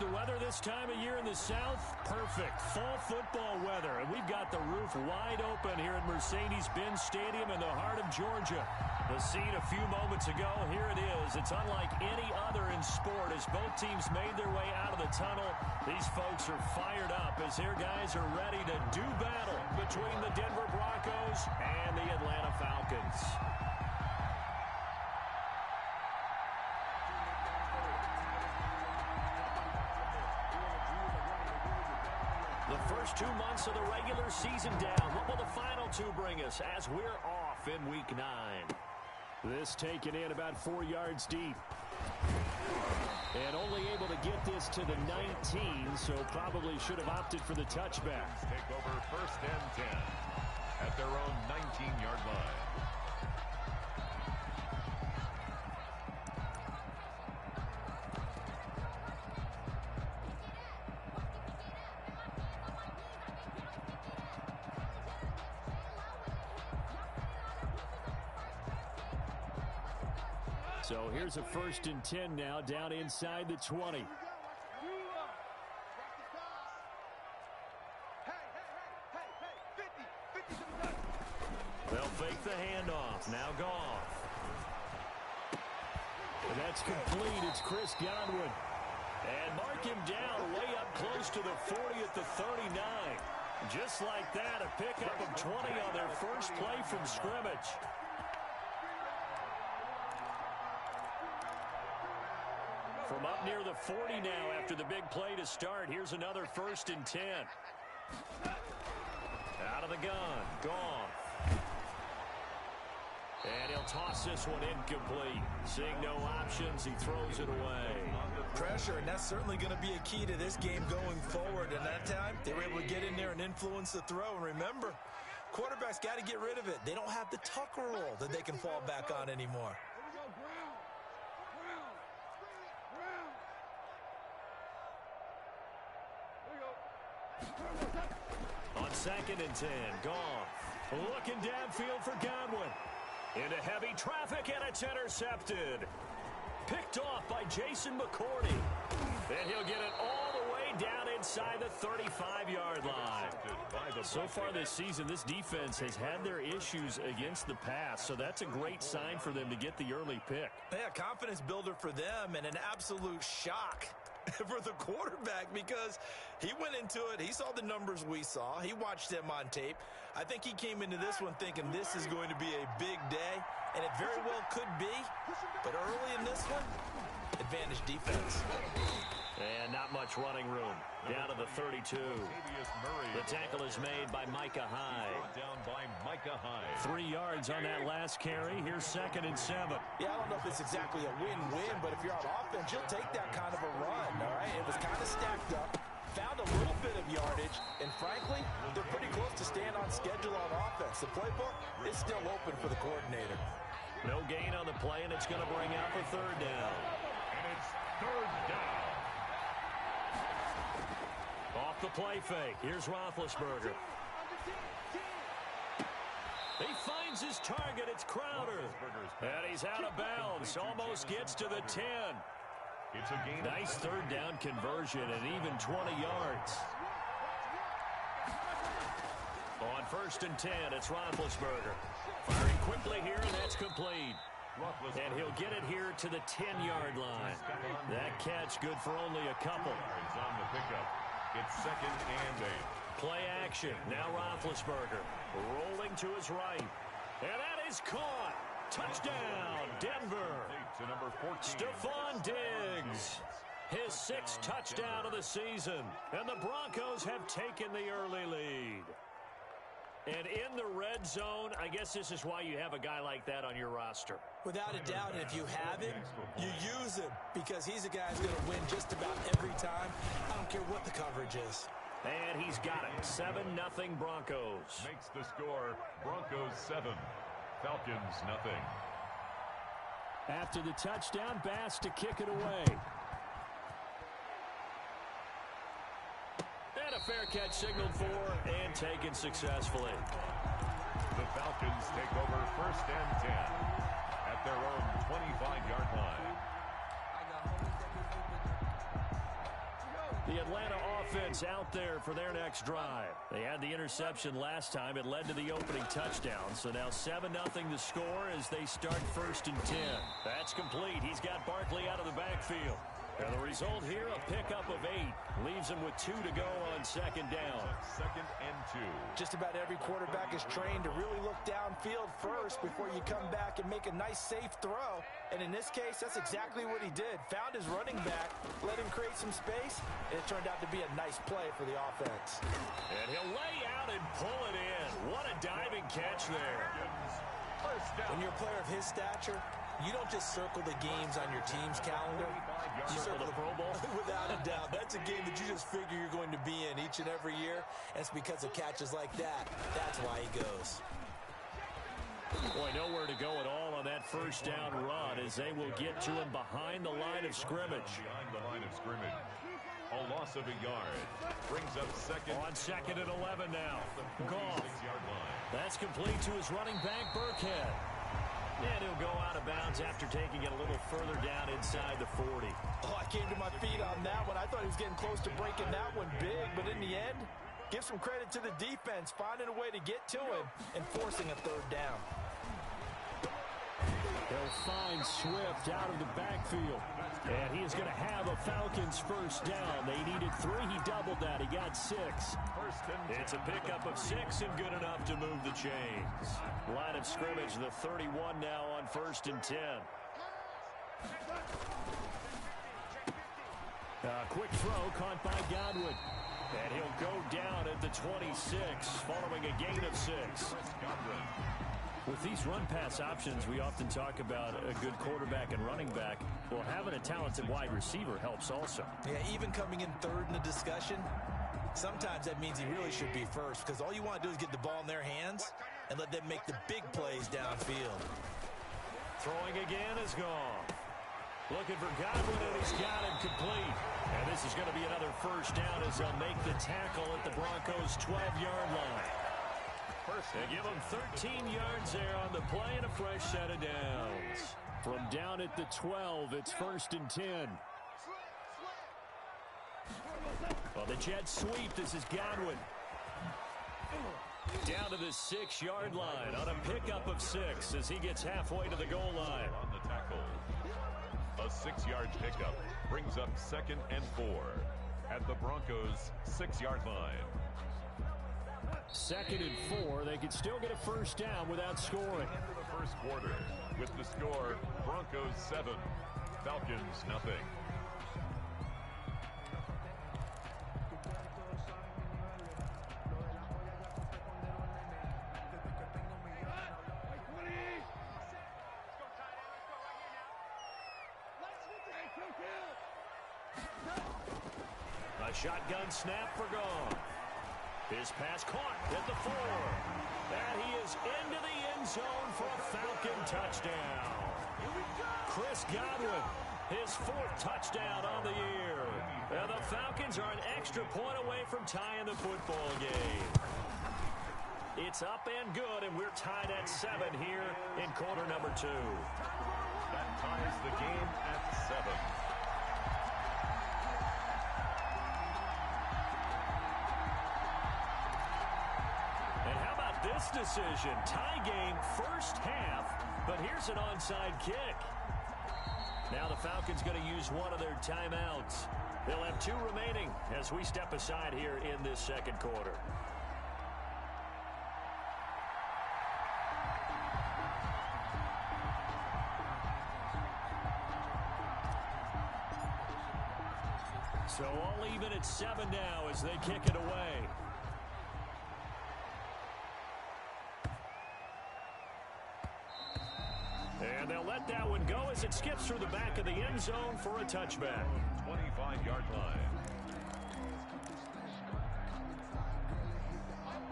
The weather this time of year in the South, perfect. Fall football weather. And we've got the roof wide open here at Mercedes-Benz Stadium in the heart of Georgia. The scene a few moments ago, here it is. It's unlike any other in sport as both teams made their way out of the tunnel. These folks are fired up as their guys are ready to do battle between the Denver Broncos and the Atlanta Falcons. The first 2 months of the regular season down. What will the final two bring us as we're off in Week 9? This taken in about 4 yards deep. And only able to get this to the 19, so probably should have opted for the touchback. Take over 1st and 10 at their own 19-yard line. So here's a 1st and 10 now, down inside the 20. They'll fake the handoff. Now Goff. And that's complete. It's Chris Godwin. And mark him down way up close to the 40 at the 39. Just like that, a pickup of 20 on their first play from scrimmage. From up near the 40 now after the big play to start. Here's another 1st and 10. Out of the gun. Goff. And he'll toss this one incomplete. Seeing no options, he throws it away. Pressure, and that's certainly going to be a key to this game going forward. And that time, they were able to get in there and influence the throw. And remember, quarterbacks got to get rid of it. They don't have the tucker roll that they can fall back on anymore. On 2nd and 10, Goff looking downfield for Godwin. Into heavy traffic, and it's intercepted. Picked off by Jason McCourty. And he'll get it all the way down inside the 35-yard line. So far this season, this defense has had their issues against the pass, so that's a great sign for them to get the early pick. Yeah, confidence builder for them and an absolute shock for the quarterback because he went into it. He saw the numbers we saw. He watched them on tape. I think he came into this one thinking this is going to be a big day, and it very well could be. But early in this one, advantage defense. And not much running room. Down to the 32. The tackle is made by Micah Hyde. Down by Micah Hyde. 3 yards on that last carry. Here's 2nd and 7. Yeah, I don't know if it's exactly a win-win, but if you're on offense, you'll take that kind of a run, all right? It was kind of stacked up, found a little bit of yardage, and frankly, they're pretty close to staying on schedule on offense. The playbook is still open for the coordinator. No gain on the play, and it's going to bring out the 3rd down. And it's 3rd down. Off the play fake. Here's Roethlisberger. He finds his target. It's Crowder. And he's out of bounds. Almost gets to the 10. It's a gain. Nice 3rd down conversion and even 20 yards. On 1st and 10, it's Roethlisberger. Firing quickly here, and that's complete. And he'll get it here to the 10-yard line. That catch good for only a couple. On the pickup. It's 2nd and 8. Play action. Now Roethlisberger rolling to his right. And that is caught. Touchdown, Denver. To number 14. Stephon Diggs. His 6th touchdown of the season. And the Broncos have taken the early lead. And in the red zone, I guess this is why you have a guy like that on your roster. Without a doubt, and if you have him, you use him because he's a guy who's going to win just about every time. I don't care what the coverage is. And he's got it. 7-0 Broncos. Makes the score Broncos 7, Falcons 0. After the touchdown, Bass to kick it away. And a fair catch signaled for and taken successfully. The Falcons take over 1st and 10 at their own 25-yard line. The Atlanta offense out there for their next drive. They had the interception last time. It led to the opening touchdown. So now 7-0 the score as they start 1st and 10. That's complete. He's got Barkley out of the backfield. And the result here, a pickup of 8. Leaves him with 2 to go on 2nd down. 2nd and 2. Just about every quarterback is trained to really look downfield first before you come back and make a nice, safe throw. And in this case, that's exactly what he did. Found his running back, let him create some space, and it turned out to be a nice play for the offense. And he'll lay out and pull it in. What a diving catch there. When you're a player of his stature, you don't just circle the games on your team's calendar. You circle the Pro Bowl. Without a doubt. That's a game that you just figure you're going to be in each and every year. And it's because of catches like that. That's why he goes. Boy, nowhere to go at all on that 1st down run as they will get to him behind the line of scrimmage. Behind the line of scrimmage. A loss of a yard. Brings up 2nd. On 2nd and 11 now. Goff. 6-yard line. That's complete to his running back, Burkhead. And he'll go out of bounds after taking it a little further down inside the 40. Oh, I came to my feet on that one. I thought he was getting close to breaking that one big, but in the end, give some credit to the defense, finding a way to get to him and forcing a 3rd down. They'll find Swift out of the backfield. And he is going to have a Falcons 1st down. They needed 3. He doubled that. He got 6. It's a pickup of 6 and good enough to move the chains. Line of scrimmage, the 31 now on 1st and 10. Quick throw caught by Godwin. And he'll go down at the 26 following a gain of 6. With these run-pass options, we often talk about a good quarterback and running back. Well, having a talented wide receiver helps also. Yeah, even coming in 3rd in the discussion, sometimes that means he really should be 1st because all you want to do is get the ball in their hands and let them make the big plays downfield. Throwing again is gone. Looking for Godwin, and he's got him complete. And this is going to be another 1st down as they'll make the tackle at the Broncos' 12-yard line. They give him 13 yards there on the play and a fresh set of downs. From down at the 12, it's 1st and 10. Well, the jet sweep. This is Godwin. Down to the 6-yard line on a pickup of 6 as he gets halfway to the goal line. On the tackle. A 6-yard pickup brings up 2nd and 4 at the Broncos' 6-yard line. 2nd and 4. They could still get a 1st down without scoring. Into the 1st quarter with the score Broncos 7, Falcons nothing. A shotgun snap for Goff. His pass caught at the 4. And he is into the end zone for a Falcon touchdown. Chris Godwin, his 4th touchdown on the year. And the Falcons are an extra point away from tying the football game. It's up and good, and we're tied at 7 here in quarter number 2. That ties the game at 7. This decision, tie game, 1st half, but here's an onside kick. Now the Falcons going to use one of their timeouts. They'll have 2 remaining as we step aside here in this 2nd quarter. So all even at 7 now as they kick it away. And they'll let that one go as it skips through the back of the end zone for a touchback. 25-yard line.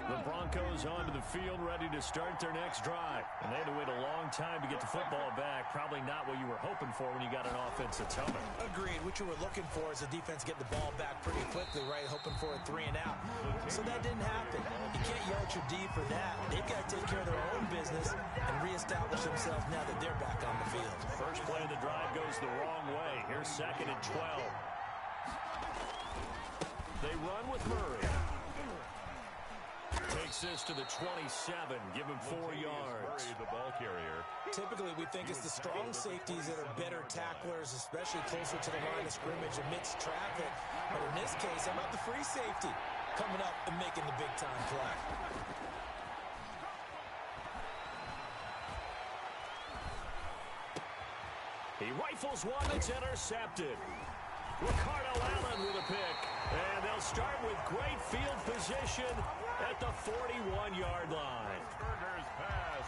The Broncos onto the field, ready to start their next drive. And they had to wait a long time to get the football back. Probably not what you were hoping for when you got an offense that's humming. Agreed. What you were looking for is the defense get the ball back pretty quickly, right? Hoping for a 3 and out. So that didn't happen. You can't yell at your D for that. They've got to take care of their own business and reestablish themselves now that they're back on the field. First play of the drive goes the wrong way. Here's 2nd and 12. They run with Murray. Takes this to the 27. Give him 4 yards. Murray, the ball carrier. Typically, we think it's the strong safeties that are better tacklers, especially closer to the line of scrimmage amidst traffic. But in this case, how about the free safety coming up and making the big-time play? He rifles one that's intercepted. Ricardo Allen with a pick. And they'll start with great field position at the 41-yard line.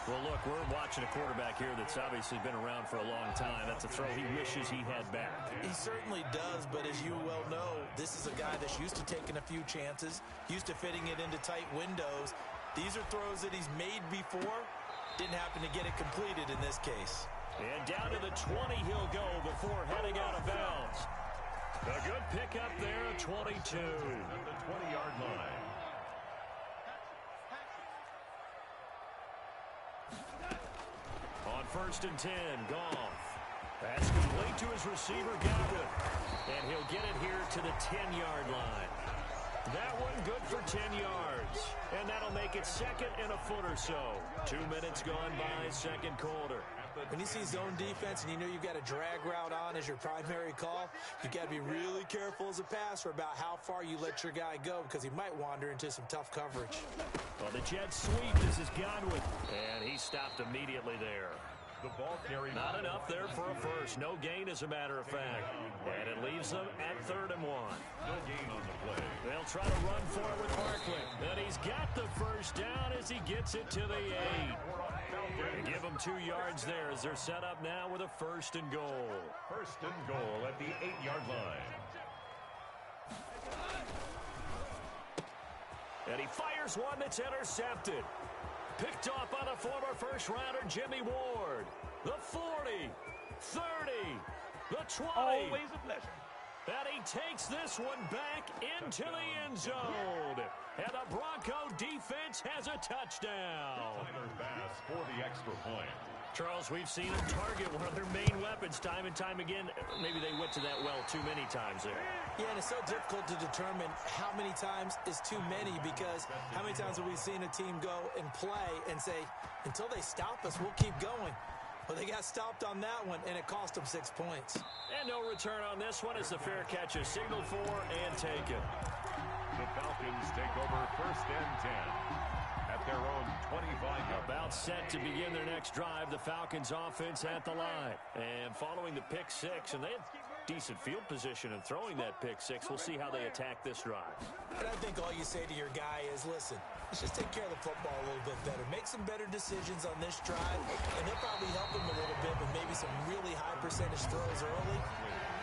Well, look, we're watching a quarterback here that's obviously been around for a long time. That's a throw he wishes he had back. He certainly does, but as you well know, this is a guy that's used to taking a few chances, used to fitting it into tight windows. These are throws that he's made before. Didn't happen to get it completed in this case. And down to the 20 he'll go before heading out of bounds. A good pickup there at 22. At the 20-yard line. On 1st and 10, Goff. Pass complete to his receiver, Godwin. And he'll get it here to the 10-yard line. That one good for 10 yards. And that'll make it second and a foot or so. 2 minutes gone by, second quarter. When you see zone defense and you know you've got a drag route on as your primary call, you've got to be really careful as a passer about how far you let your guy go because he might wander into some tough coverage. Well, the jet sweep, this is Godwin. And he stopped immediately there. The ball carrier. Not enough there for a first. No gain, as a matter of fact. And it leaves them at 3rd and 1. No gain on the play. They'll try to run for it with Barkley. And he's got the first down as he gets it to the 8. And give them 2 yards there as they're set up now with a 1st and goal. 1st and goal at the 8-yard line. And he fires one that's intercepted. Picked off by the former first-rounder Jimmy Ward. The 40, 30, the 20. Always a pleasure. And he takes this one back into the end zone. And the Bronco defense has a touchdown. Tyler Bass for the extra point. Charles, we've seen them target one of their main weapons time and time again. Maybe they went to that well too many times there. Yeah, and it's so difficult to determine how many times is too many because how many times have we seen a team go and play and say, until they stop us, we'll keep going. Well, they got stopped on that one, and it cost them 6 points. And no return on this one as the fair catch is signaled for and taken. The Falcons take over 1st and 10. At their own 25. About set to begin their next drive, the Falcons offense at the line. And following the pick 6, and they had decent field position in throwing that pick 6. We'll see how they attack this drive. And I think all you say to your guy is, listen, let's just take care of the football a little bit better. Make some better decisions on this drive, and he'll probably help him a little bit with maybe some really high percentage throws early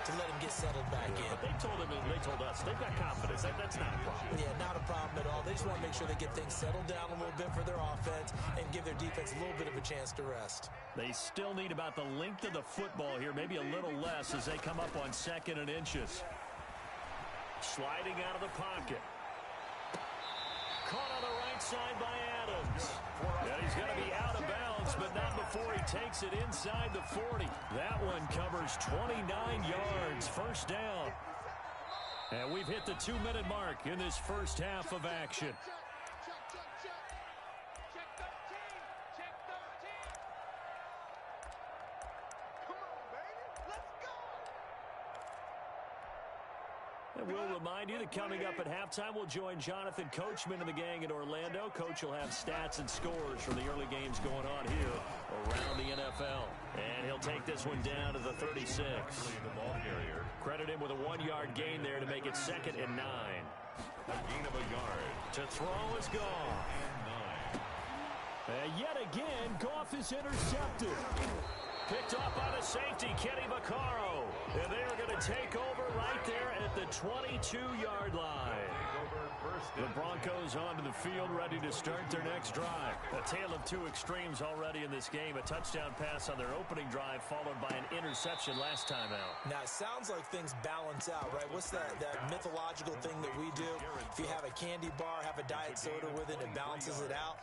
to let him get settled back in. But they told us, they've got confidence. That's not a problem. Yeah, not a problem at all. They just want to make sure they get things settled down a little bit for their offense and give their defense a little bit of a chance to rest. They still need about the length of the football here, maybe a little less as they come up on 2nd and inches. Sliding out of the pocket. Caught on the right side by Adams. And he's going to be out of bounds, but not before he takes it inside the 40. That one covers 29 yards, first down. And we've hit the 2-minute mark in this first half of action. And we'll remind you that coming up at halftime, we'll join Jonathan Coachman and the gang in Orlando. Coach will have stats and scores from the early games going on here around the NFL. And he'll take this one down to the 36. The ball carrier. Credit him with a 1-yard gain there to make it 2nd and 9. A gain of a yard. To throw is Goff. And yet again, Goff is intercepted. Picked off by the safety, Kenny Vaccaro. And they are going to take over right there at the 22-yard line. The Broncos onto the field, ready to start their next drive. A tale of two extremes already in this game. A touchdown pass on their opening drive, followed by an interception last time out. Now, it sounds like things balance out, right? What's that mythological thing that we do? If you have a candy bar, have a diet soda with it, it balances it out.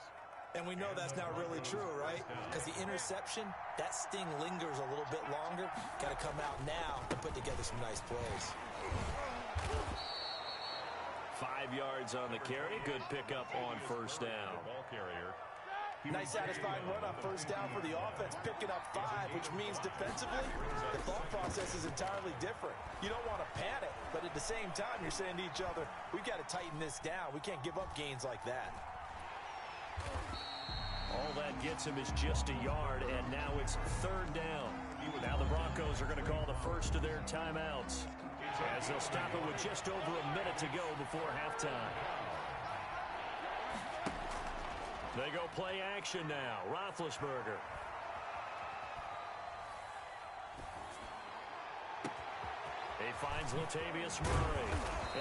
And we know that's not really true, right? Because the interception, that sting lingers a little bit longer. Got to come out now and put together some nice plays. 5 yards on the carry. Good pickup on first down. Ball carrier. Nice satisfying run on first down for the offense, picking up 5, which means defensively, the thought process is entirely different. You don't want to panic, but at the same time, you're saying to each other, we've got to tighten this down. We can't give up gains like that. All that gets him is just a yard, and now it's third down. Now the Broncos are going to call the first of their timeouts, as they'll stop it with just over a minute to go before halftime. They go play action now. Roethlisberger. He finds Latavius Murray.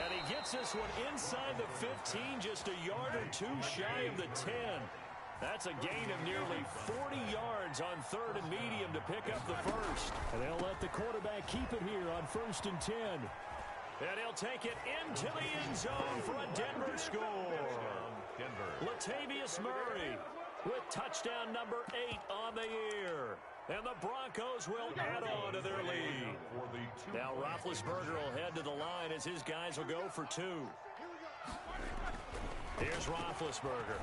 And he gets this one inside the 15, just a yard or two shy of the 10. That's a gain of nearly 40 yards on third and medium to pick up the first. And they'll let the quarterback keep it here on 1st and 10. And he'll take it into the end zone for a Denver score. Latavius Murray with touchdown number 8 on the year. And the Broncos will add on to their lead. Now Roethlisberger will head to the line as his guys will go for 2. Here's Roethlisberger.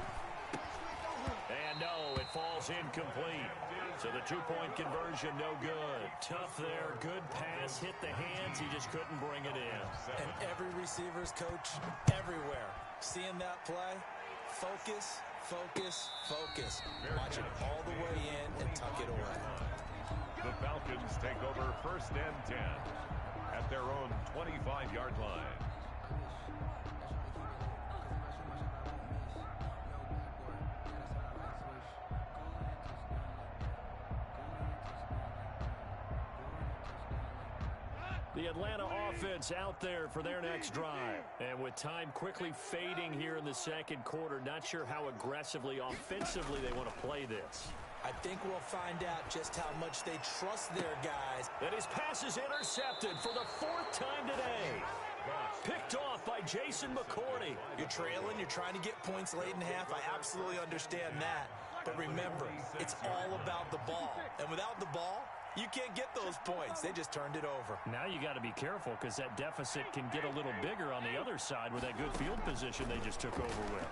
And no, it falls incomplete. So the 2-point conversion, no good. Tough there, good pass, hit the hands, he just couldn't bring it in. And every receiver's coach everywhere, seeing that play, focus, focus, focus. Watch it all the way in and tuck it away. The Falcons take over 1st and 10 at their own 25-yard line. The Atlanta offense out there for their next drive. And with time quickly fading here in the second quarter, not sure how aggressively, offensively they want to play this. I think we'll find out just how much they trust their guys. And his pass is intercepted for the 4th time today. Picked off by Jason McCourty. You're trailing, you're trying to get points late in half. I absolutely understand that. But remember, it's all about the ball. And without the ball, you can't get those points. They just turned it over. Now you got to be careful because that deficit can get a little bigger on the other side with that good field position they just took over with.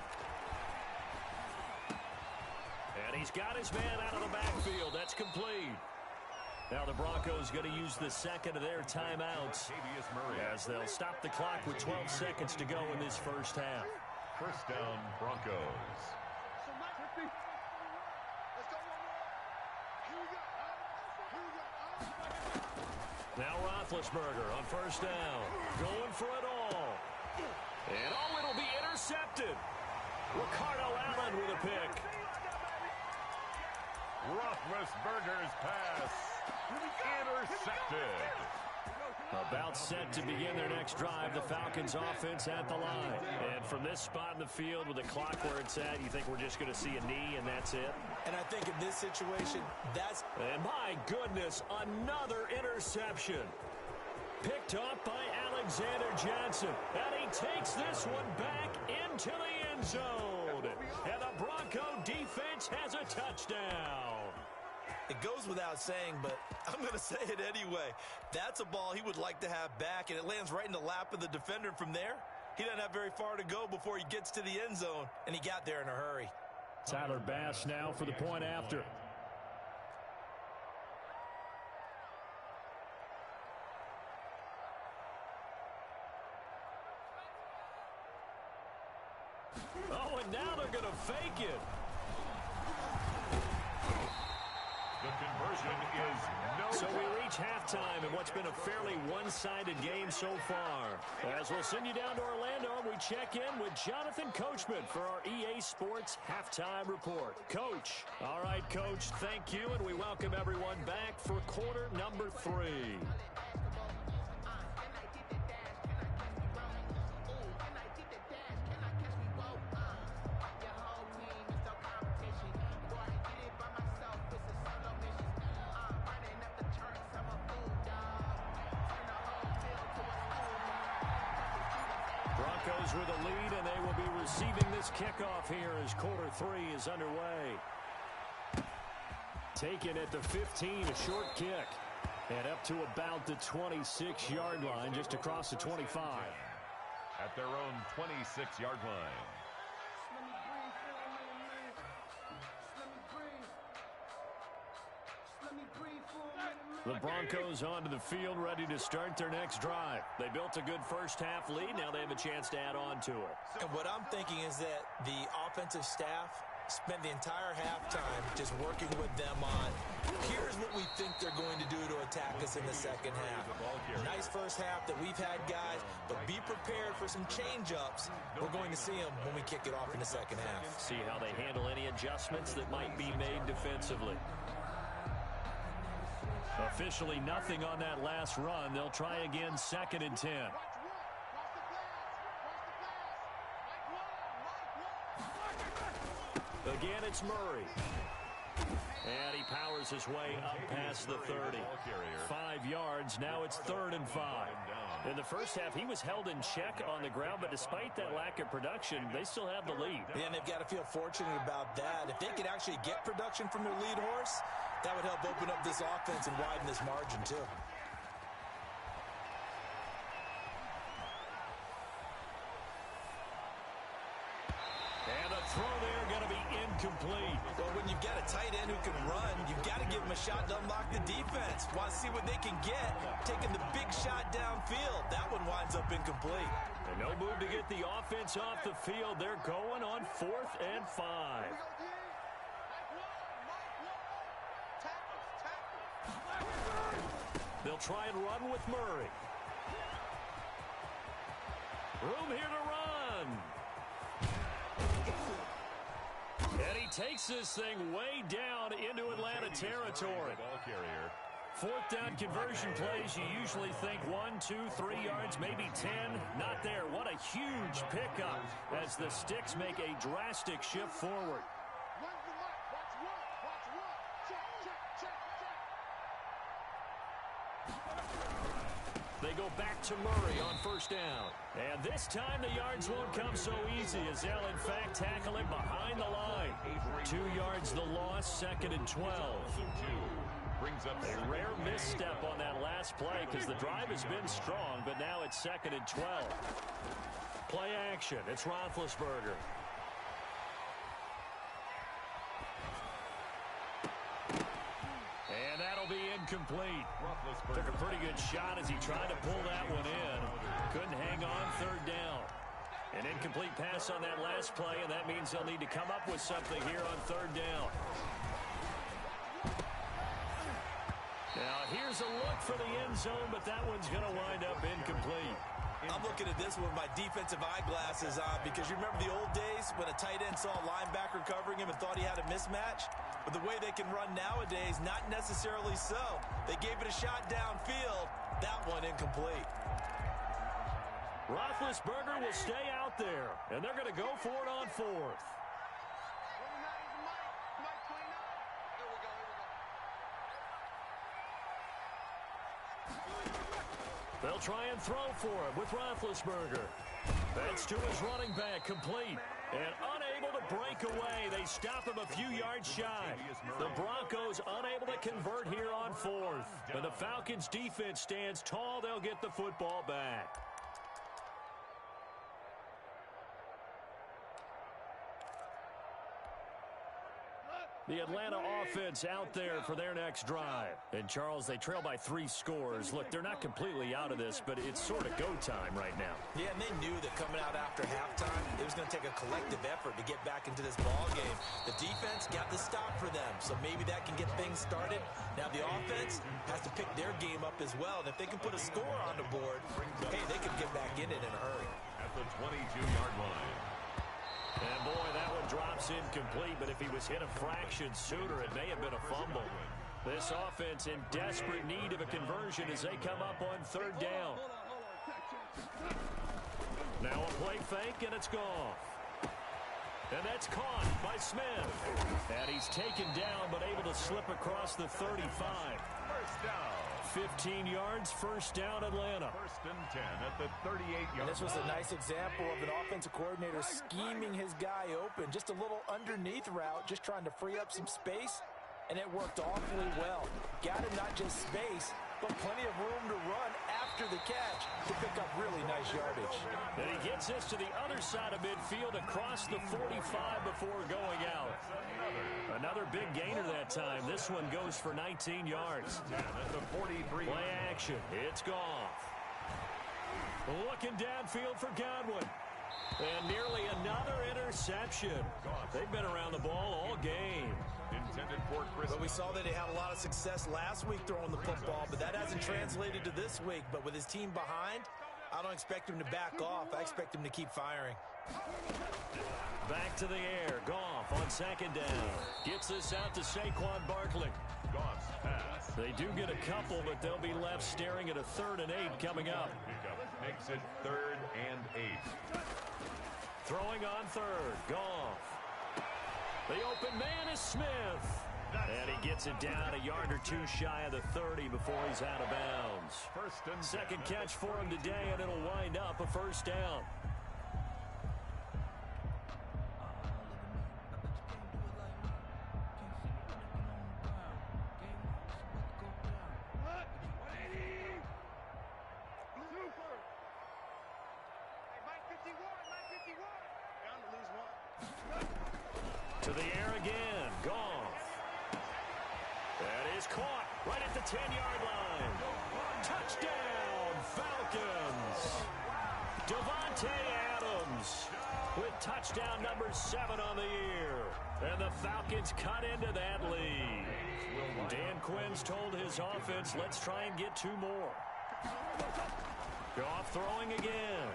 And he's got his man out of the backfield. That's complete. Now the Broncos going to use the second of their timeouts as they'll stop the clock with 12 seconds to go in this first half. First down, Broncos. Now Roethlisberger on first down. Going for it all. And it'll be intercepted. Ricardo Allen with a pick. Roethlisberger's pass intercepted. About set to begin their next drive, the Falcons offense at the line. And from this spot in the field with the clock where it's at, you think we're just going to see a knee and that's it? And I think in this situation, that's... And my goodness, another interception. Picked off by Alexander Johnson. And he takes this one back into the end zone. And the Bronco defense has a touchdown. It goes without saying, but I'm going to say it anyway. That's a ball he would like to have back, and it lands right in the lap of the defender. From there, he doesn't have very far to go before he gets to the end zone, and he got there in a hurry. Tyler Bass now for the point after. Oh, and now they're going to fake it. The conversion is no. So we reach halftime in what's been a fairly one-sided game so far. As we'll send you down to Orlando, we check in with Jonathan Coachman for our EA Sports Halftime Report. Coach. All right, Coach, thank you, and we welcome everyone back for quarter number 3. Broncos with a lead, and they will be receiving this kickoff here as quarter 3 is underway. Taken at the 15, a short kick. And up to about the 26-yard line, just across the 25. at their own 26-yard line. The Broncos onto the field, ready to start their next drive. They built a good first-half lead. Now they have a chance to add on to it. And what I'm thinking is that the offensive staff spent the entire halftime just working with them on, here's what we think they're going to do to attack us in the second half. Nice first half that we've had, guys, but be prepared for some change-ups. We're going to see them when we kick it off in the second half. See how they handle any adjustments that might be made defensively. Officially nothing on that last run. They'll try again, 2nd and 10. Again, it's Murray. And he powers his way up past the 30. 5 yards. Now it's 3rd and 5. In the first half, he was held in check on the ground, but despite that lack of production, they still have the lead. And they've got to feel fortunate about that. If they could actually get production from their lead horse, that would help open up this offense and widen this margin, too. And the throw there going to be incomplete. Well, when you've got a tight end who can run, you've got to give him a shot to unlock the defense. Want to see what they can get, taking the big shot downfield. That one winds up incomplete. And no move to get the offense off the field. They're going on 4th and 5. They'll try and run with Murray. Room here to run. And he takes this thing way down into Atlanta territory. 4th down conversion plays, you usually think 1, 2, 3 yards, maybe 10. Not there. What a huge pickup as the Sticks make a drastic shift forward. They go back to Murray on 1st down. And this time the yards won't come so easy as they'll, in fact, tackle him behind the line. 2 yards the loss, 2nd and 12. A rare misstep on that last play because the drive has been strong, but now it's 2nd and 12. Play action. It's Roethlisberger. And that'll be incomplete. Took a pretty good shot as he tried to pull that one in. Couldn't hang on 3rd down. An incomplete pass on that last play, and that means they'll need to come up with something here on 3rd down. Now, here's a look for the end zone, but that one's going to wind up incomplete. I'm looking at this with my defensive eyeglasses on because you remember the old days when a tight end saw a linebacker covering him and thought he had a mismatch? But the way they can run nowadays, not necessarily so. They gave it a shot downfield. That one incomplete. Roethlisberger will stay out there, and they're going to go for it on 4th. They'll try and throw for him with Roethlisberger. That's to his running back, complete. And unable to break away. They stop him a few yards shy. The Broncos unable to convert here on 4th. And the Falcons' defense stands tall. They'll get the football back. The Atlanta offense out there for their next drive. And, Charles, they trail by 3 scores. Look, they're not completely out of this, but it's sort of go time right now. Yeah, and they knew that coming out after halftime, it was going to take a collective effort to get back into this ball game. The defense got the stop for them, so maybe that can get things started. Now the offense has to pick their game up as well. And if they can put a score on the board, hey, they could get back in it in a hurry. At the 22-yard line. And, boy, that one drops incomplete, but if he was hit a fraction sooner, it may have been a fumble. This offense in desperate need of a conversion as they come up on 3rd down. Now a play fake, and it's gone. And that's caught by Smith. And he's taken down, but able to slip across the 35. First down. 15 yards, 1st down, Atlanta. 1st and 10 at the 38-yard line. This was a nice example of an offensive coordinator scheming his guy open. Just a little underneath route, just trying to free up some space, and it worked awfully well. Got him not just space, but plenty of room to run after the catch to pick up really nice yardage. And he gets this to the other side of midfield across the 45 before going out. Another big gainer that time. This one goes for 19 yards. At the 43. Play action. It's Goff. Looking downfield for Godwin. And nearly another interception. They've been around the ball all game. Intended for Chris. But we saw that he had a lot of success last week throwing the football, but that hasn't translated to this week. But with his team behind, I don't expect him to back off. I expect him to keep firing. Back to the air. Goff on second down. Gets this out to Saquon Barkley. Goff's pass. They do get a couple, but they'll be left staring at a 3rd and 8 coming up. Pickup makes it 3rd and 8. Throwing on 3rd. Goff. The open man is Smith. And he gets it down a yard or 2 shy of the 30 before he's out of bounds. First and Second catch for him today, and it'll wind up a first down. To the air again. Goff. That is caught right at the 10-yard line. Touchdown, Falcons. Devontae Adams with touchdown number 7 on the year. And the Falcons cut into that lead. Dan Quinn's told his offense, let's try and get 2 more. Goff throwing again.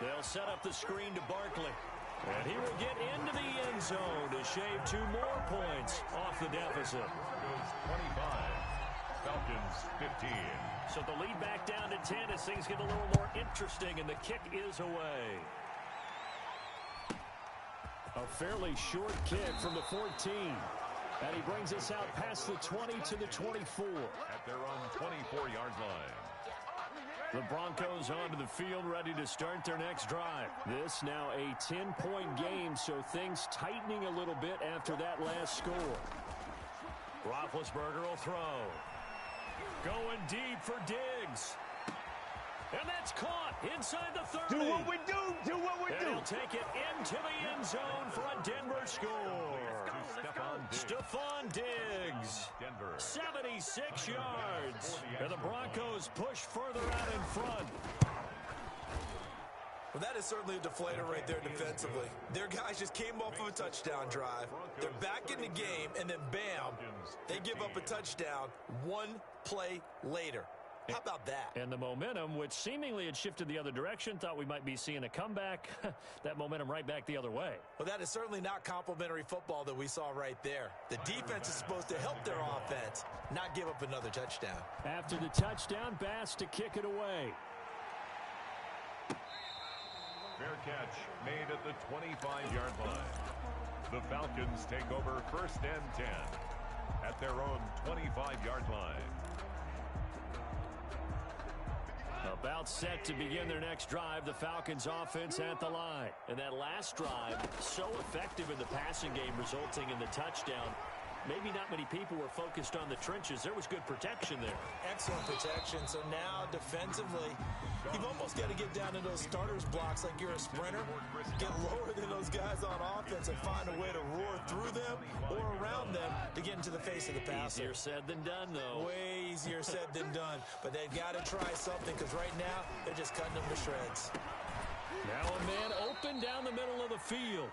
They'll set up the screen to Barkley. And he will get into the end zone to shave 2 more points off the deficit. Goes 25. Falcons 15. So the lead back down to 10 as things get a little more interesting, and the kick is away. A fairly short kick from the 14. And he brings us out past the 20 to the 24. At their own 24-yard line. The Broncos onto the field, ready to start their next drive. This now a 10-point game, so things tightening a little bit after that last score. Roethlisberger will throw. Going deep for Diggs. And that's caught inside the 30. Do what we do. Do what we and do. He'll take it into the end zone for a Denver score. Stephon Diggs. Denver. 76 yards. And the Broncos push further out in front. Well, that is certainly a deflator right there defensively. Their guys just came off of a touchdown drive. They're back in the game, and then bam, they give up a touchdown 1 play later. How about that? And the momentum, which seemingly had shifted the other direction, thought we might be seeing a comeback. That momentum right back the other way. Well, that is certainly not complimentary football that we saw right there. The defense is supposed to help their offense, not give up another touchdown. After the touchdown, Bass to kick it away. Fair catch made at the 25-yard line. The Falcons take over 1st and 10 at their own 25-yard line. About set to begin their next drive, the Falcons offense at the line. And that last drive, so effective in the passing game, resulting in the touchdown. Maybe not many people were focused on the trenches. There was good protection there. Excellent protection. So now defensively, you've almost got to get down to those starters blocks like you're a sprinter. Get lower than those guys on offense and find a way to roar through them or around them to get into the face of the passer. Easier said than done, though. Way easier said than done. But they've got to try something because right now they're just cutting them to shreds. Now a man open down the middle of the field.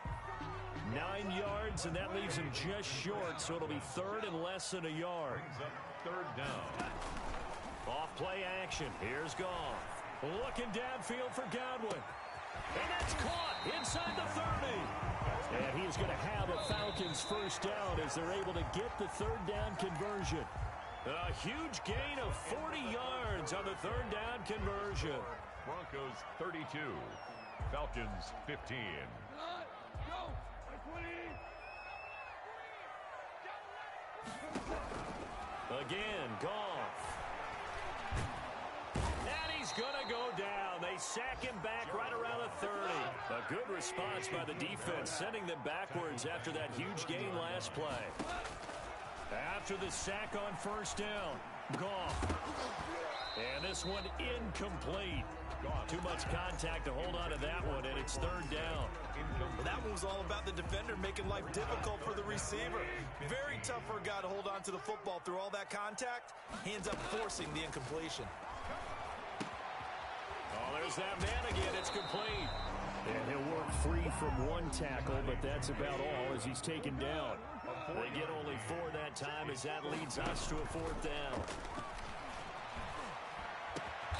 9 yards, and that leaves him just short, so it'll be 3rd and less than a yard. Brings up 3rd down. Off play action. Here's Goff. Looking downfield for Godwin. And that's caught inside the 30. And he's going to have a Falcons first down as they're able to get the 3rd down conversion. A huge gain of 40 yards on the 3rd down conversion. Broncos 32. Falcons 15. Again, Goff. And he's going to go down. They sack him back right around the 30. A good response by the defense, sending them backwards after that huge gain last play. After the sack on 1st down, Goff. And this one incomplete. Too much contact to hold on to that one, and it's third down. Well, that one was all about the defender making life difficult for the receiver. Very tough for a guy to hold on to the football through all that contact. He ends up forcing the incompletion. Oh, there's that man again. It's complete. And he'll work free from one tackle, but that's about all as he's taken down. They get only 4 that time as that leads us to a fourth down.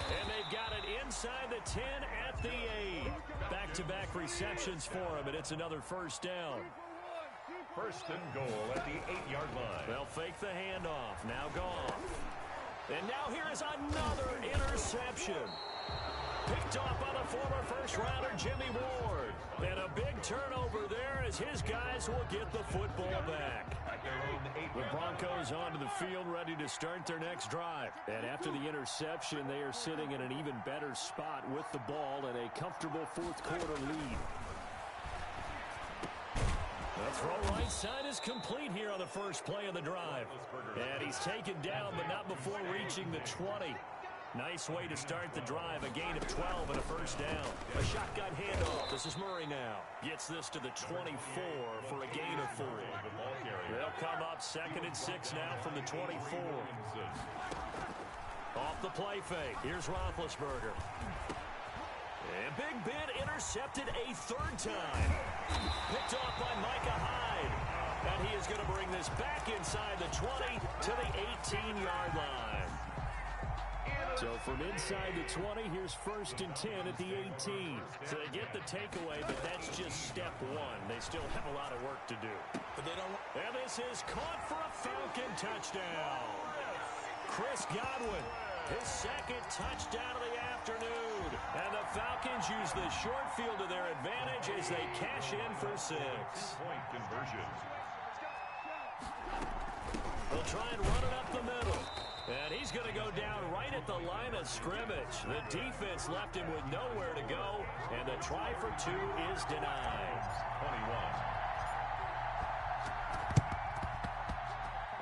And they've got it inside the 10 at the 8. Back-to-back receptions for him, and it's another first down. First and goal at the 8-yard line. They'll fake the handoff. Now Goff. And now here is another interception. Picked off by the former first-rounder Jimmy Ward. And a big turnover there as his guys will get the football back. The Broncos onto the field ready to start their next drive. And after the interception, they are sitting in an even better spot with the ball and a comfortable fourth-quarter lead. The throw right side is complete here on the first play of the drive. And he's taken down, but not before reaching the 20. Nice way to start the drive. A gain of 12 and a first down. A shotgun handoff. This is Murray now. Gets this to the 24 for a gain of 4. They'll come up 2nd and 6 now from the 24. Off the play fake. Here's Roethlisberger. And Big Ben intercepted a 3rd time. Picked off by Micah Hyde. And he is going to bring this back inside the 20 to the 18-yard line. So from inside the 20, here's 1st and 10 at the 18. So they get the takeaway, but that's just step 1. They still have a lot of work to do. But they don't. And this is caught for a Falcon touchdown. Chris Godwin, his 2nd touchdown of the afternoon. And the Falcons use the short field to their advantage as they cash in for 6. Point conversion. They'll try and run it up the middle. And he's going to go down right at the line of scrimmage. The defense left him with nowhere to go, and the try for 2 is denied. 21.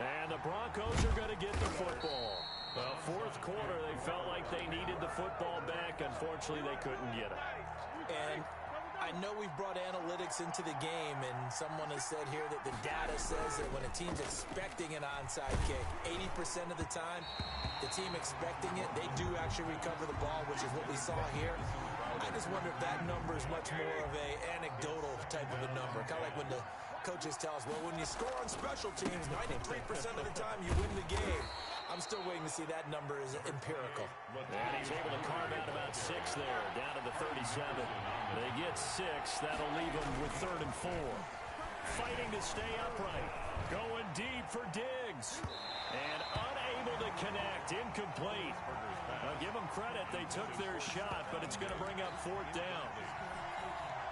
And the Broncos are going to get the football. Well, 4th quarter, they felt like they needed the football back. Unfortunately, they couldn't get it. And I know we've brought analytics into the game, and someone has said here that the data says that when a team's expecting an onside kick, 80% of the time, the team expecting it, they do actually recover the ball, which is what we saw here. I just wonder if that number is much more of a anecdotal type of a number. Kind of like when the coaches tell us, well, when you score on special teams, 93% of the time you win the game. I'm still waiting to see that number is empirical. And he's able to carve out about 6 there, down to the 37. They get 6. That'll leave them with 3rd and 4. Fighting to stay upright. Going deep for Diggs. And unable to connect. Incomplete. Now, give them credit. They took their shot, but it's going to bring up 4th down.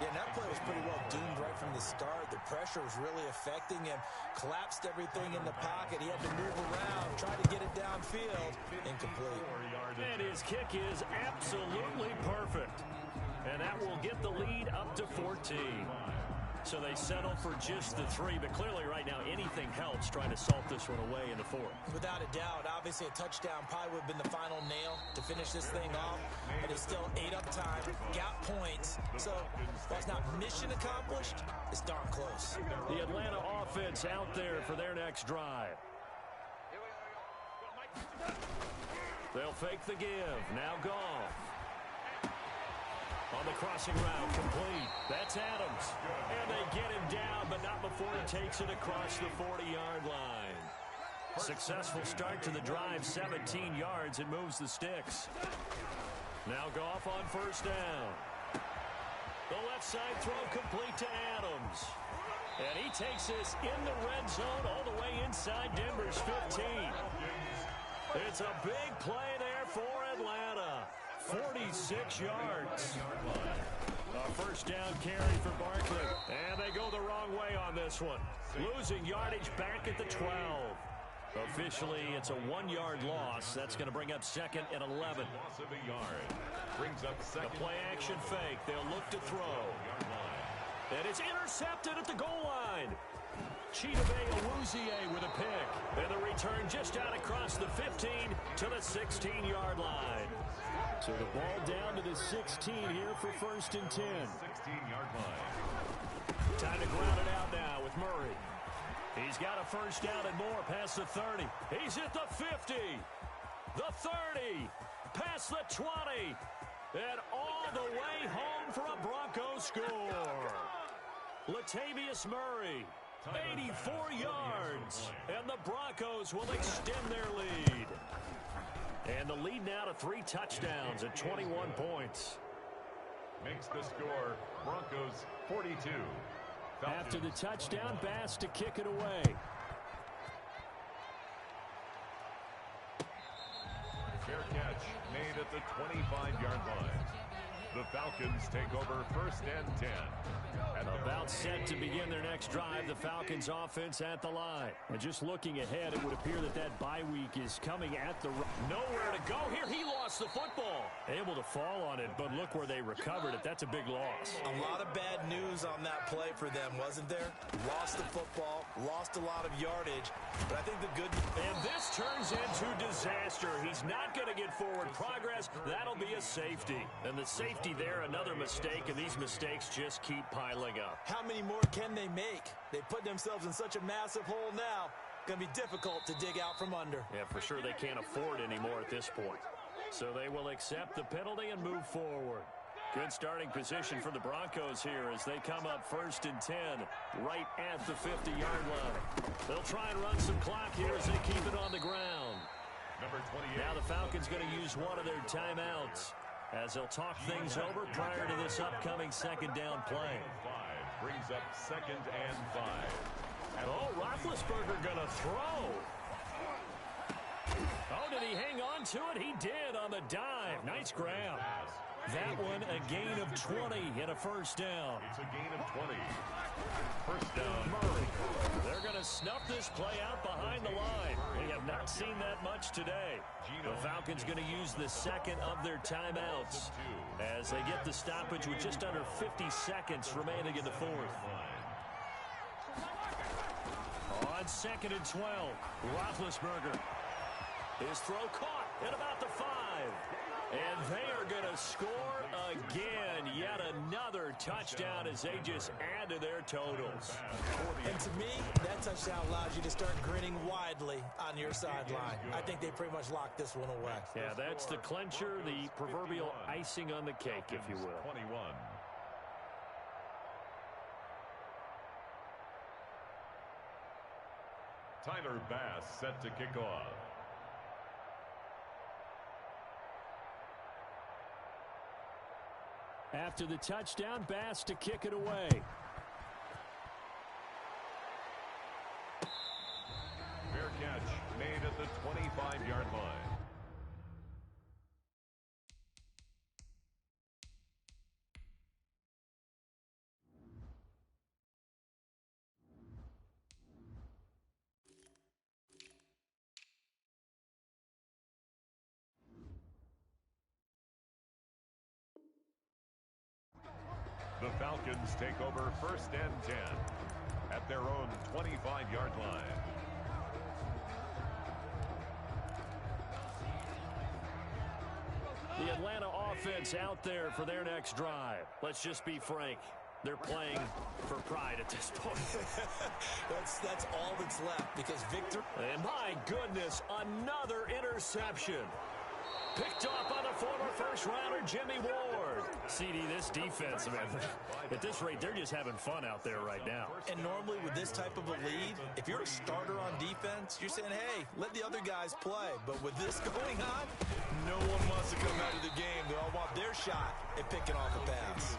Yeah, and that play was pretty well doomed right from the start. The pressure was really affecting him. Collapsed everything in the pocket. He had to move around, try to get it downfield. Incomplete. And his kick is absolutely perfect. And that will get the lead up to 14. So they settle for just the 3, but clearly right now anything helps trying to salt this one away in the 4th. Without a doubt, obviously a touchdown probably would have been the final nail to finish this thing off, but it's still 8 up time, got points, so while it's not mission accomplished, it's darn close. The Atlanta offense out there for their next drive. They'll fake the give, now Goff. On the crossing route, complete. That's Adams. And they get him down, but not before he takes it across the 40-yard line. Successful start to the drive, 17 yards, and moves the sticks. Now Goff on 1st down. The left side throw complete to Adams. And he takes this in the red zone all the way inside Denver's 15. It's a big play there for Atlanta. 46 yards. A 1st down carry for Barkley. And they go the wrong way on this one. Losing yardage back at the 12. Officially, it's a 1-yard loss. That's going to bring up 2nd and 11. Loss of a yard. Brings up 2nd. The play action fake. They'll look to throw. And it's intercepted at the goal line. Chidobe with a pick. And the return just out across the 15 to the 16-yard line. So the ball down to the 16 here for 1st and 10. 16-yard line. Time to ground it out now with Murray. He's got a 1st down and more past the 30. He's at the 50. The 30. Past the 20. And all the way home for a Broncos score. Latavius Murray, 84 yards. And the Broncos will extend their lead. And the lead now to 3 touchdowns at 21 points. Makes the score Broncos 42. Falcons. After the touchdown, Bass to kick it away. Fair catch made at the 25-yard line. The Falcons take over 1st and 10. About set to begin their next drive, the Falcons offense at the line. And just looking ahead, it would appear that bye week is coming at the... Nowhere to go here. He lost the football. Able to fall on it, but look where they recovered it. That's a big loss. A lot of bad news on that play for them, wasn't there? Lost the football, lost a lot of yardage, but I think the good... And this turns into disaster. He's not going to get forward progress. That'll be a safety. And the safety there, another mistake, and these mistakes just keep piling up. How many more can they make? They put themselves in such a massive hole now. Going to be difficult to dig out from under. Yeah, for sure they can't afford anymore at this point. So they will accept the penalty and move forward. Good starting position for the Broncos here as they come up 1st and 10 right at the 50-yard line. They'll try and run some clock here as they keep it on the ground. Number 28. Now the Falcons going to use one of their timeouts as they'll talk things over prior to this upcoming 2nd down play. 5 brings up 2nd and 5. Oh, Roethlisberger going to throw. Oh, did he hang on to it? He did on the dive. Nice grab. That one a gain of 20 and a 1st down. It's a gain of 20. 1st down. Murray. They're going to snuff this play out behind the line. We have not seen that much today. The Falcons going to use the 2nd of their timeouts as they get the stoppage with just under 50 seconds remaining in the 4th. On 2nd and 12, Roethlisberger. His throw caught at about the 5. And they are going to score again. Yet another touchdown as they just add to their totals. And to me, that touchdown allows you to start grinning widely on your sideline. I think they pretty much locked this one away. Yeah, that's the clincher, the proverbial icing on the cake, if you will. 21. Tyler Bass set to kick off. After the touchdown, Bass to kick it away. Fair catch made at the 25-yard line. The Falcons take over 1st and 10 at their own 25-yard line. The Atlanta offense out there for their next drive. Let's just be frank. They're playing for pride at this point. That's all that's left because Victor... And my goodness, another interception. Picked off by the former first-rounder Jimmy Ward. CD, this defense, man, at this rate, they're just having fun out there right now. And normally with this type of a lead, if you're a starter on defense, you're saying, hey, let the other guys play. But with this going on, no one wants to come out of the game. They all want their shot at picking off a pass.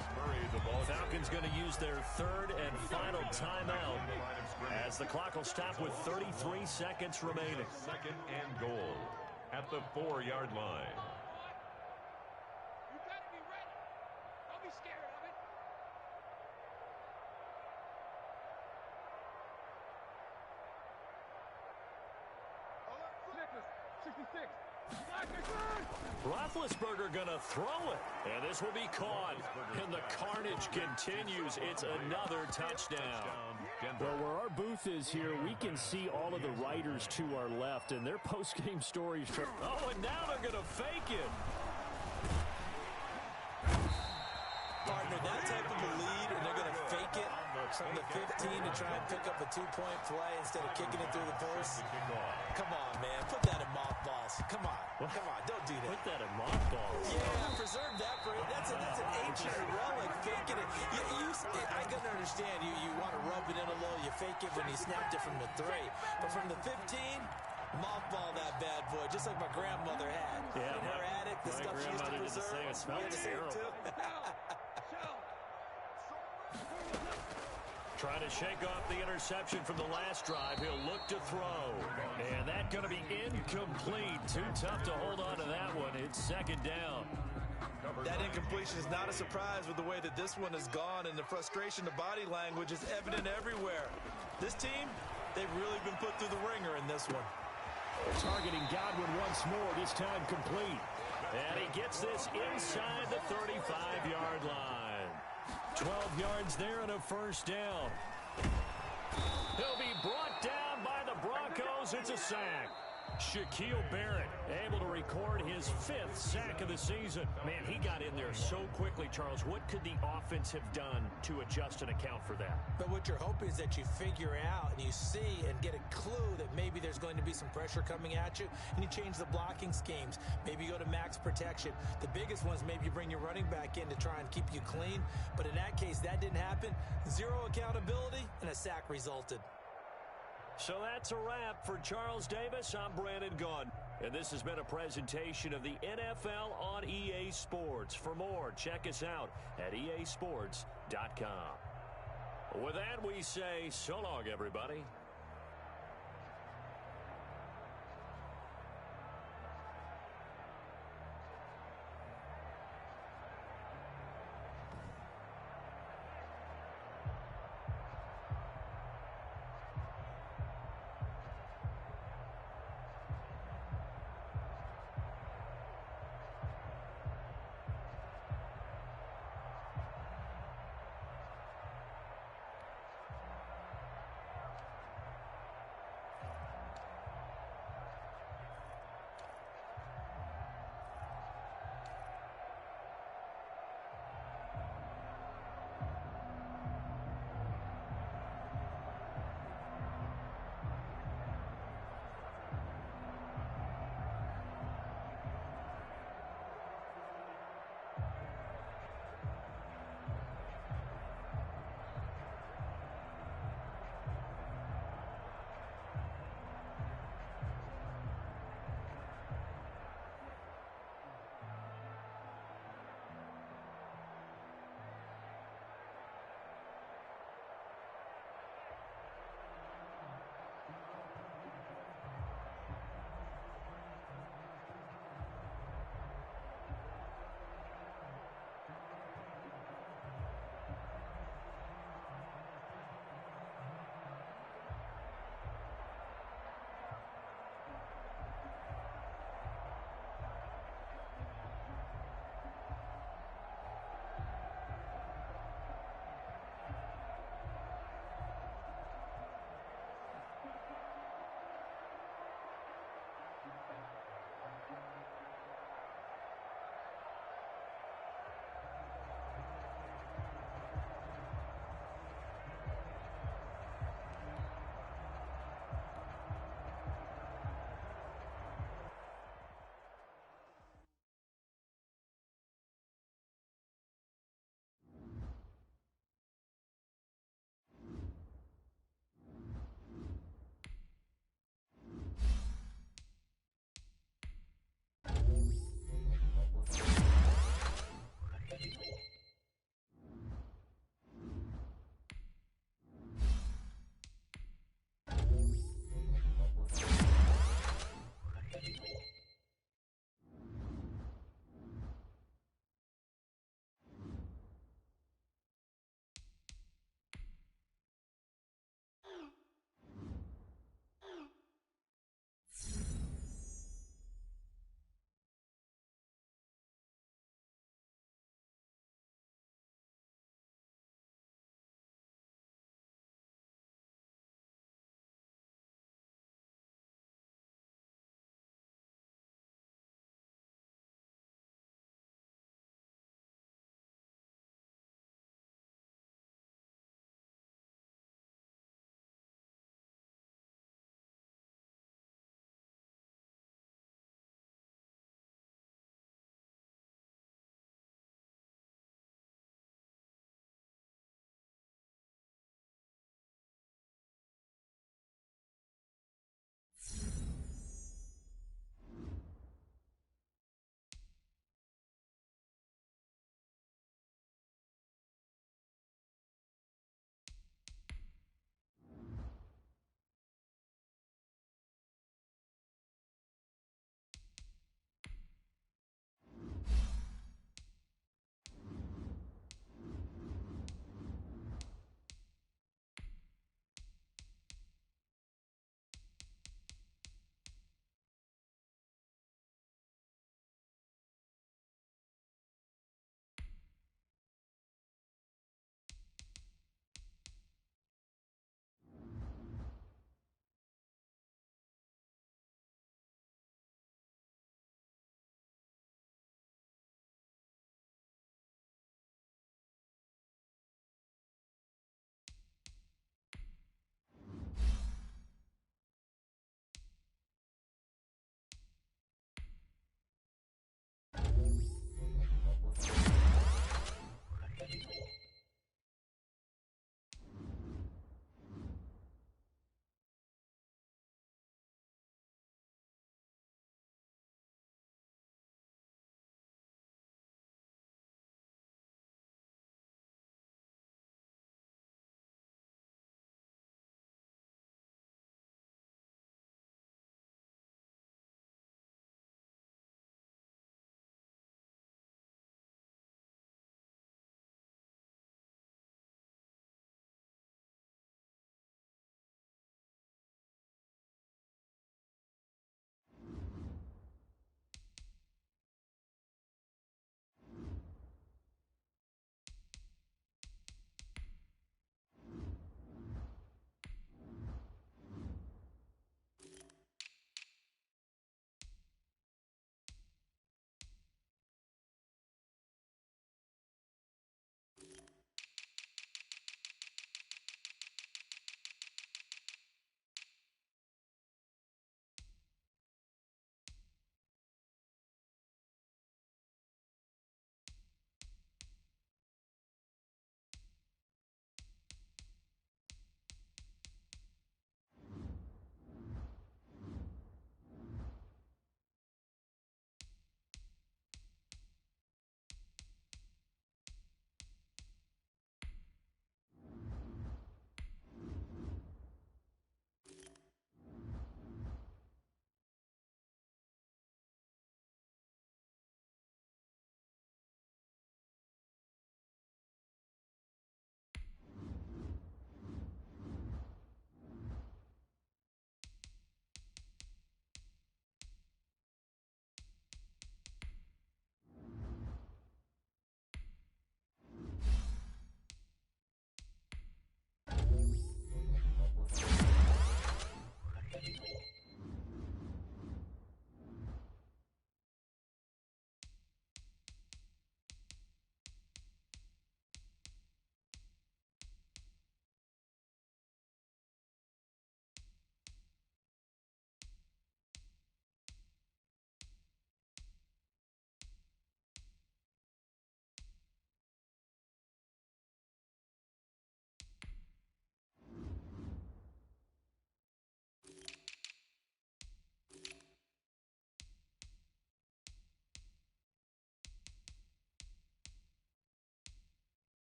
Falcons going to use their 3rd and final timeout as the clock will stop with 33 seconds remaining. 2nd and goal at the 4-yard line. You better be ready. Don't be scared of it. Alert, 66. Roethlisberger going to throw it, and this will be caught, and the carnage continues. It's another touchdown. Well, where our booth is here, we can see all of the writers to our left, and their post-game stories. Oh, and now they're going to fake it. Partner, that type of a lead, and they're going to fake it from the 15 to try and pick up a 2-point play instead of kicking it through the post. Come on, man. Put that in mothballs. Come on. Come on. Don't do that. Put that in mothballs. Yeah, preserve that for it. That's an ancient relic, faking it. I can understand you want to rub it in a little. You fake it when you snapped it from the 3. But from the 15, mothball that bad boy, just like my grandmother had. Yeah, in her attic, the stuff she used to preserve. It smelled terrible. Trying to shake off the interception from the last drive. He'll look to throw. And that's going to be incomplete. Too tough to hold on to that one. It's second down. That incompletion is not a surprise with the way that this one has gone, and the frustration, the body language is evident everywhere. This team, they've really been put through the ringer in this one. Targeting Godwin once more, this time complete. And he gets this inside the 35-yard line. 12 yards there and a first down. He'll be brought down by the Broncos. It's a sack. Shaquille Barrett able to record his 5th sack of the season. Man, he got in there so quickly, Charles. What could the offense have done to adjust and account for that? But what you're hoping is that you figure out and you see and get a clue that maybe there's going to be some pressure coming at you, and you change the blocking schemes. Maybe you go to max protection. The biggest ones, maybe you bring your running back in to try and keep you clean. But in that case, that didn't happen. 0 accountability, and a sack resulted. So that's a wrap for Charles Davis. I'm Brandon Gaudin. And this has been a presentation of the NFL on EA Sports. For more, check us out at easports.com. With that, we say so long, everybody.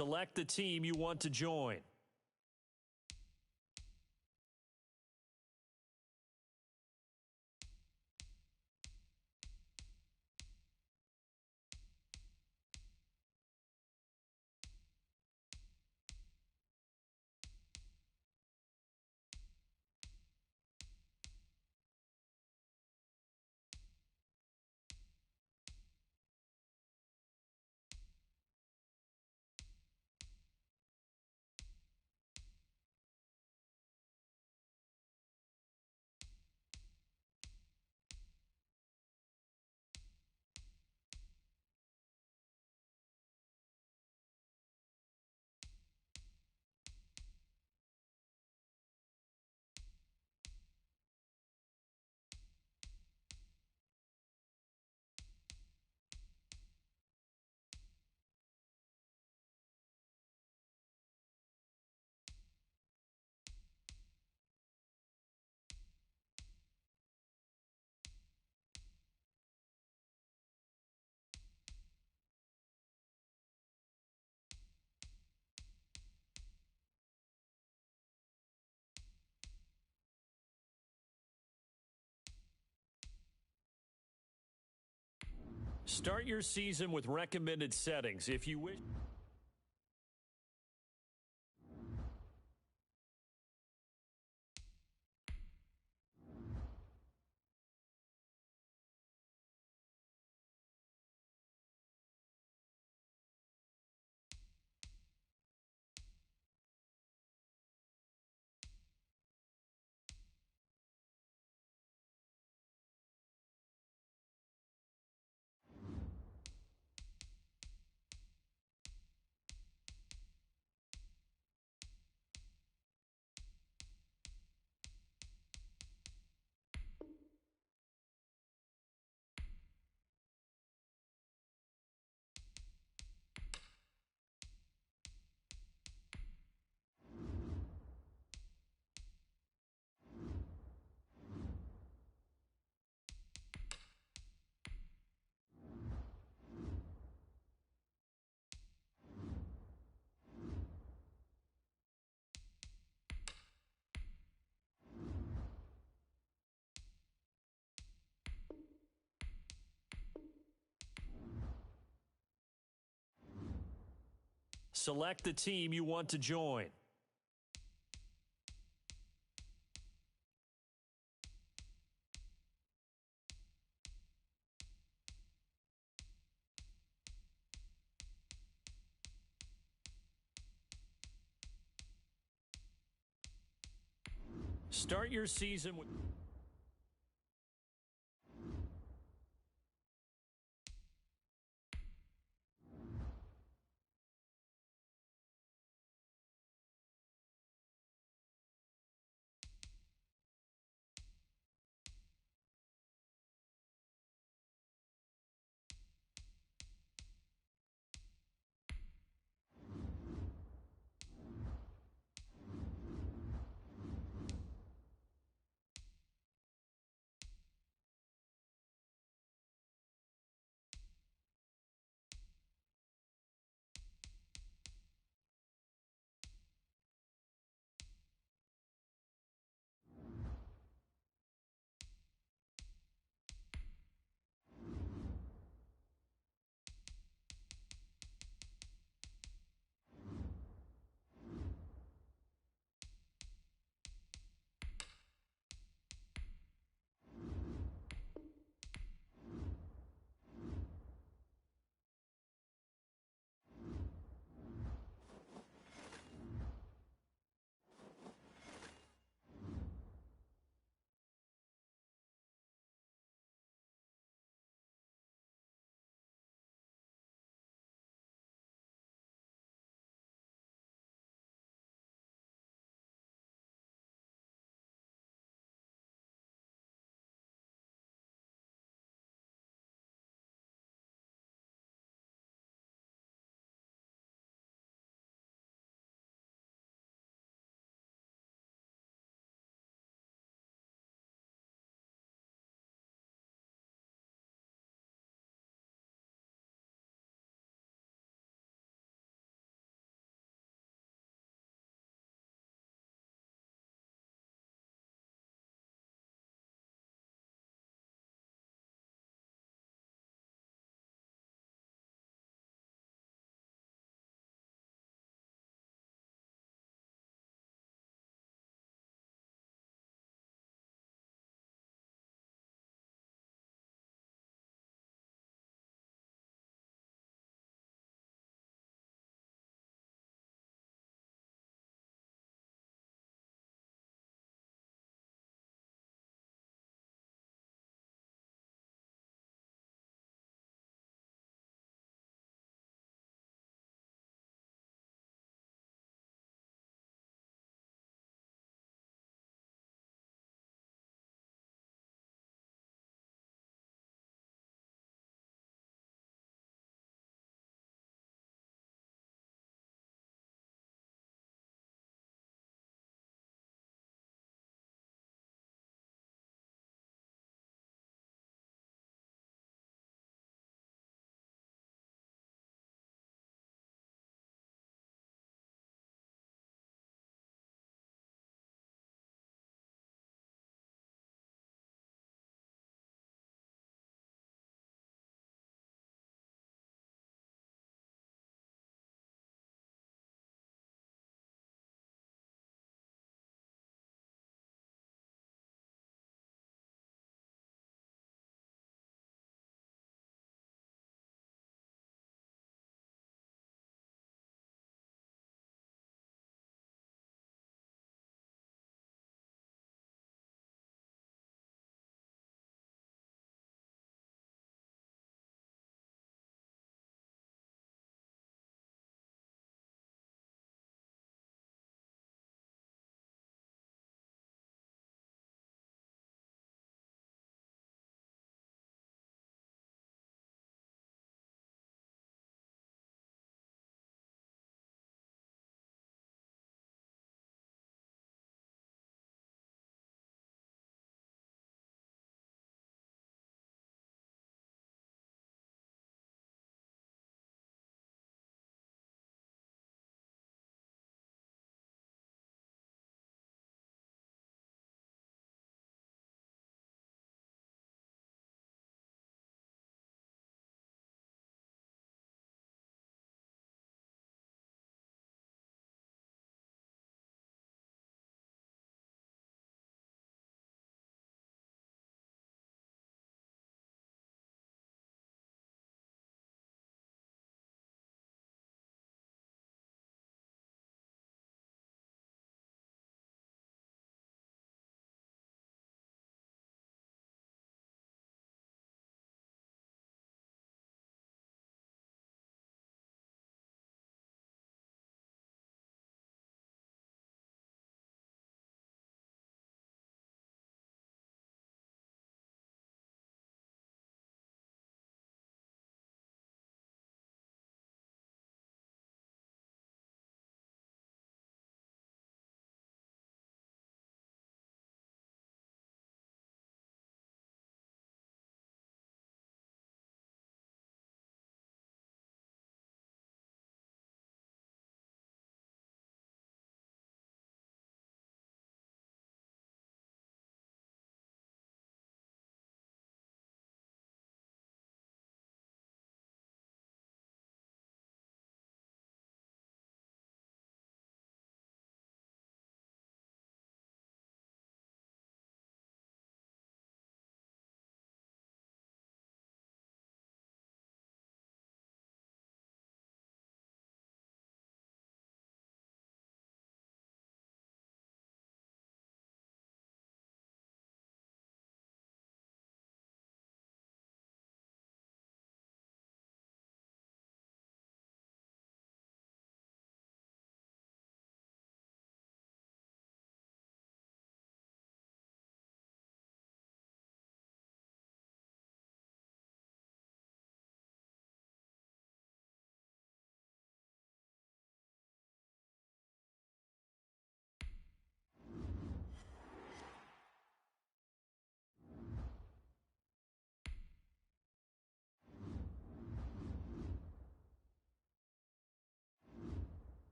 Select the team you want to join. Start your season with recommended settings. If you wish. Select the team you want to join. Start your season with